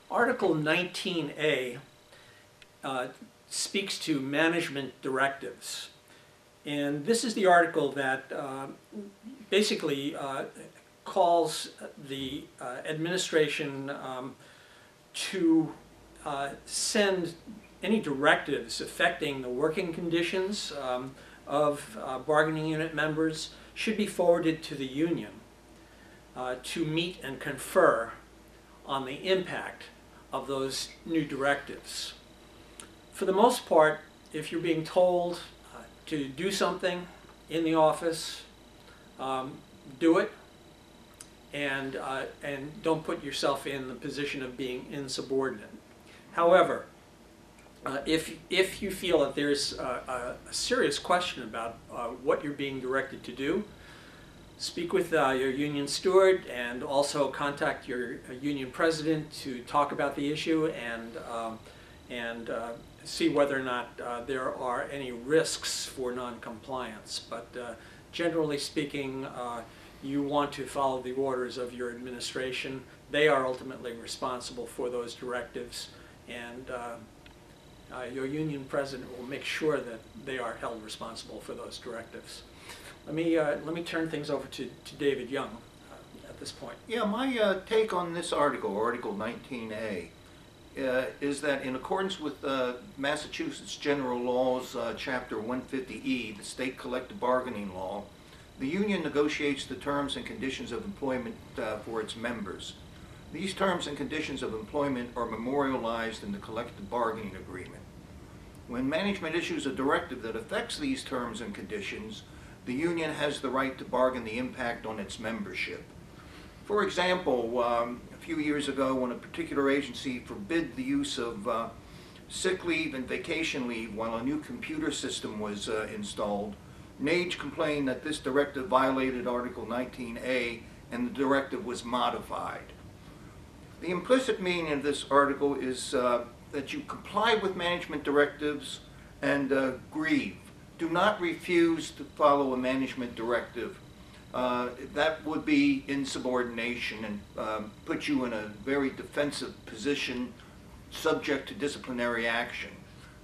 Article 19A speaks to management directives. And this is the article that basically calls the administration to send any directives affecting the working conditions of bargaining unit members should be forwarded to the union to meet and confer on the impact of those new directives. For the most part, if you're being told to do something in the office, do it, and don't put yourself in the position of being insubordinate. However, if you feel that there's a serious question about what you're being directed to do, speak with your union steward and also contact your union president to talk about the issue and see whether or not there are any risks for non-compliance. But generally speaking, you want to follow the orders of your administration. They are ultimately responsible for those directives, and your union president will make sure that they are held responsible for those directives. Let me turn things over to David Young at this point. Yeah, my take on this article, Article 19A, is that in accordance with Massachusetts General Laws, Chapter 150E, the state collective bargaining law, the union negotiates the terms and conditions of employment for its members. These terms and conditions of employment are memorialized in the collective bargaining agreement. When management issues a directive that affects these terms and conditions, the union has the right to bargain the impact on its membership. For example, a few years ago when a particular agency forbid the use of sick leave and vacation leave while a new computer system was installed, NAGE complained that this directive violated Article 19A and the directive was modified. The implicit meaning of this article is that you comply with management directives and grieve. Do not refuse to follow a management directive. That would be insubordination and put you in a very defensive position subject to disciplinary action.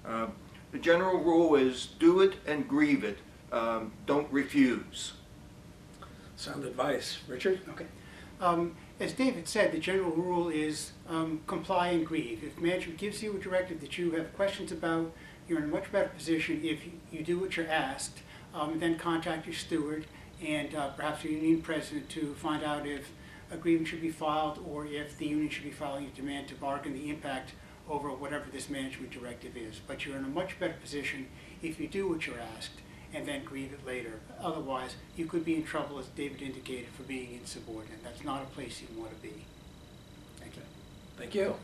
The general rule is do it and grieve it. Don't refuse. Sound advice. Richard? Okay. As David said, the general rule is comply and grieve. If management gives you a directive that you have questions about, you're in a much better position if you do what you're asked, then contact your steward and perhaps your union president to find out if a grievance should be filed or if the union should be filing a demand to bargain the impact over whatever this management directive is. But you're in a much better position if you do what you're asked and then grieve it later. Otherwise, you could be in trouble, as David indicated, for being insubordinate. That's not a place you want to be. Thank you. Thank you.